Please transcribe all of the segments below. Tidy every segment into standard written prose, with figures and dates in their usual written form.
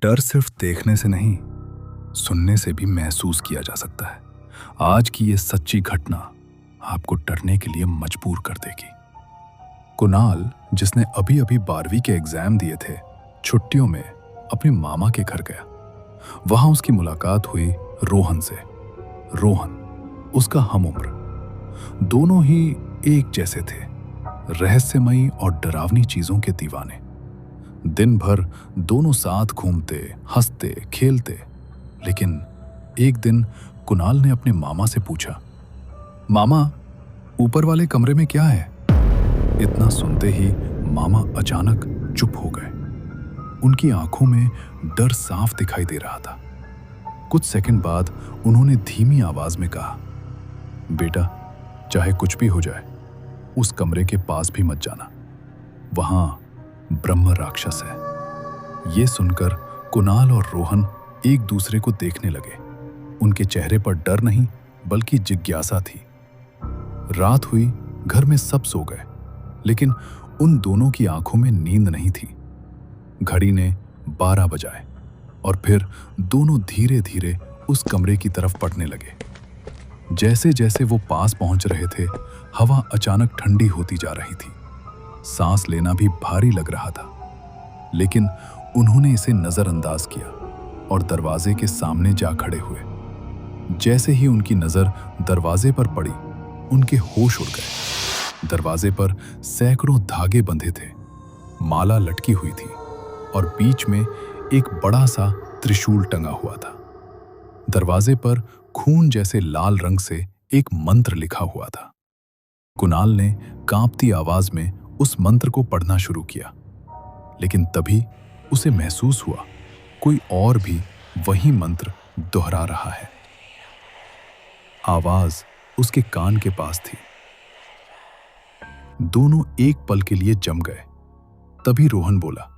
डर सिर्फ देखने से नहीं, सुनने से भी महसूस किया जा सकता है। आज की ये सच्ची घटना आपको डरने के लिए मजबूर कर देगी। कुणाल, जिसने अभी अभी 12वीं के एग्जाम दिए थे, छुट्टियों में अपने मामा के घर गया। वहां उसकी मुलाकात हुई रोहन से। रोहन उसका हमउम्र, दोनों ही एक जैसे थे, रहस्यमयी और डरावनी चीजों के दीवाने। दिन भर दोनों साथ घूमते, हंसते, खेलते। लेकिन एक दिन कुणाल ने अपने मामा से पूछा, मामा, ऊपर वाले कमरे में क्या है? इतना सुनते ही मामा अचानक चुप हो गए। उनकी आंखों में डर साफ दिखाई दे रहा था। कुछ सेकंड बाद उन्होंने धीमी आवाज में कहा, बेटा, चाहे कुछ भी हो जाए, उस कमरे के पास भी मत जाना। वहां ब्रह्म राक्षस है। ये सुनकर कुणाल और रोहन एक दूसरे को देखने लगे। उनके चेहरे पर डर नहीं बल्कि जिज्ञासा थी। रात हुई, घर में सब सो गए, लेकिन उन दोनों की आंखों में नींद नहीं थी। घड़ी ने 12 बजाए और फिर दोनों धीरे धीरे उस कमरे की तरफ बढ़ने लगे। जैसे जैसे वो पास पहुंच रहे थे, हवा अचानक ठंडी होती जा रही थी। सांस लेना भी भारी लग रहा था, लेकिन उन्होंने इसे नजरअंदाज किया और दरवाजे के सामने जा खड़े हुए। जैसे ही उनकी नजर दरवाजे पर पड़ी, उनके होश उड़ गए। दरवाजे पर सैकड़ों धागे बंधे थे, माला लटकी हुई थी और बीच में एक बड़ा सा त्रिशूल टंगा हुआ था। दरवाजे पर खून जैसे लाल रंग से एक मंत्र लिखा हुआ था। कुणाल ने कांपती आवाज में उस मंत्र को पढ़ना शुरू किया, लेकिन तभी उसे महसूस हुआ कोई और भी वही मंत्र दोहरा रहा है। आवाज उसके कान के पास थी। दोनों एक पल के लिए जम गए। तभी रोहन बोला,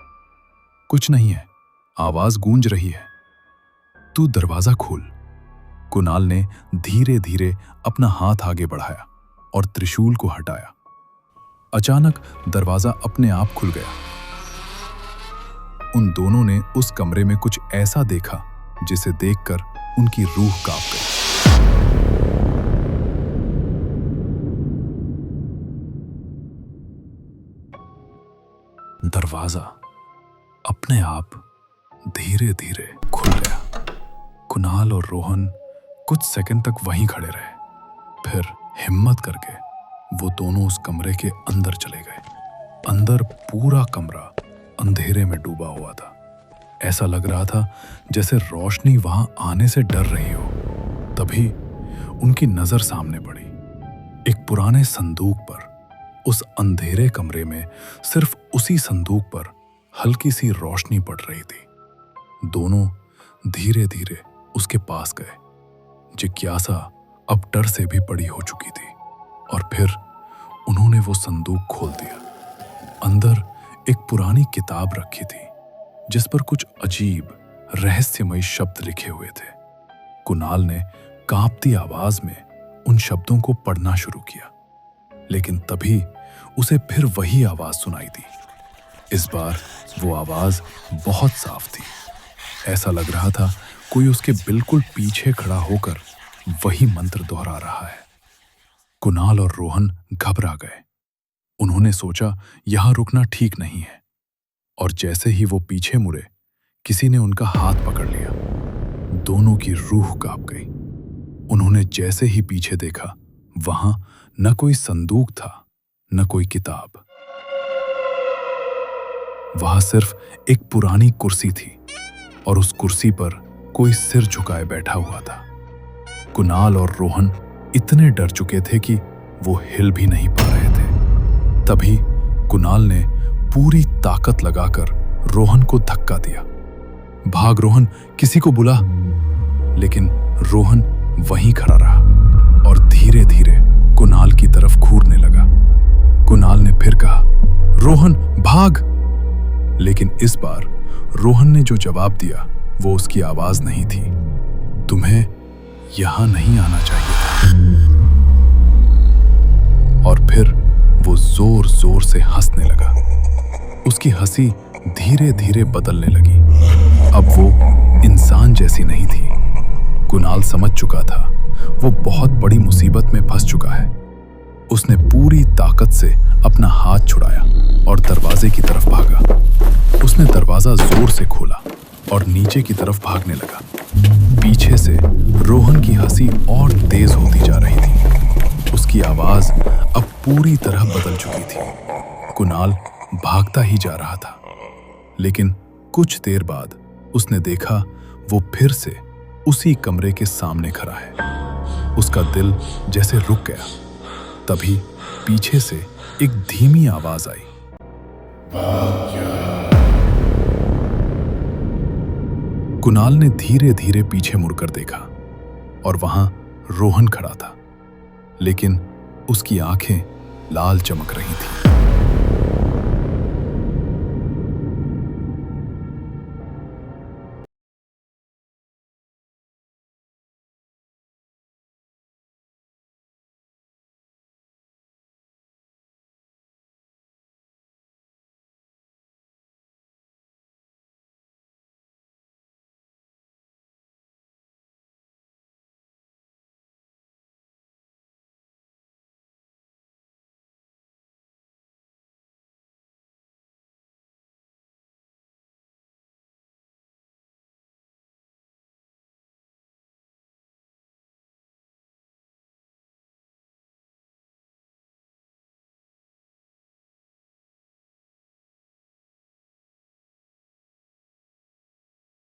कुछ नहीं है, आवाज गूंज रही है, तू दरवाजा खोल। कुणाल ने धीरे धीरे अपना हाथ आगे बढ़ाया और त्रिशूल को हटाया। अचानक दरवाजा अपने आप खुल गया। उन दोनों ने उस कमरे में कुछ ऐसा देखा जिसे देखकर उनकी रूह कांप गई। दरवाजा अपने आप धीरे धीरे खुल गया। कुणाल और रोहन कुछ सेकंड तक वहीं खड़े रहे। फिर हिम्मत करके वो दोनों उस कमरे के अंदर चले गए। अंदर पूरा कमरा अंधेरे में डूबा हुआ था। ऐसा लग रहा था जैसे रोशनी वहां आने से डर रही हो। तभी उनकी नजर सामने पड़ी। एक पुराने संदूक पर। उस अंधेरे कमरे में सिर्फ उसी संदूक पर हल्की सी रोशनी पड़ रही थी। दोनों धीरे धीरे उसके पास गए। जिज्ञासा अब डर से भी बड़ी हो चुकी थी और फिर उन्होंने वो संदूक खोल दिया। अंदर एक पुरानी किताब रखी थी जिस पर कुछ अजीब रहस्यमयी शब्द लिखे हुए थे। कुणाल ने कांपती आवाज में उन शब्दों को पढ़ना शुरू किया, लेकिन तभी उसे फिर वही आवाज सुनाई दी। इस बार वो आवाज बहुत साफ थी। ऐसा लग रहा था कोई उसके बिल्कुल पीछे खड़ा होकर वही मंत्र दोहरा रहा है। कुणाल और रोहन घबरा गए। उन्होंने सोचा यहां रुकना ठीक नहीं है, और जैसे ही वो पीछे मुड़े, किसी ने उनका हाथ पकड़ लिया। दोनों की रूह कांप गई। उन्होंने जैसे ही पीछे देखा, वहां न कोई संदूक था, न कोई किताब। वहां सिर्फ एक पुरानी कुर्सी थी और उस कुर्सी पर कोई सिर झुकाए बैठा हुआ था। कुणाल और रोहन इतने डर चुके थे कि वो हिल भी नहीं पा रहे थे। तभी कुणाल ने पूरी ताकत लगाकर रोहन को धक्का दिया। भाग रोहन, किसी को बुला। लेकिन रोहन वहीं खड़ा रहा और धीरे धीरे कुणाल की घूरने तरफ घूरने लगा। कुणाल ने फिर कहा, रोहन भाग। लेकिन इस बार रोहन ने जो जवाब दिया वो उसकी आवाज नहीं थी। तुम्हें यहां नहीं आना चाहिए था। और फिर वो जोर जोर से हंसने लगा। उसकी हंसी धीरे धीरे बदलने लगी। अब वो जैसी नहीं थी। कुणाल समझ चुका था वो बहुत बड़ी मुसीबत में फंस चुका है। उसने पूरी ताकत से अपना हाथ छुड़ाया और दरवाजे की तरफ भागा। उसने दरवाजा जोर से खोला और नीचे की तरफ भागने लगा। पीछे से रोहन की हंसी और तेज होती जा रही थी। उसकी आवाज अब पूरी तरह बदल चुकी थी। कुणाल भागता ही जा रहा था, लेकिन कुछ देर बाद उसने देखा वो फिर से उसी कमरे के सामने खड़ा है। उसका दिल जैसे रुक गया। तभी पीछे से एक धीमी आवाज आई, कुणाल ने धीरे धीरे पीछे मुड़कर देखा और वहां रोहन खड़ा था, लेकिन उसकी आंखें लाल चमक रही थीं।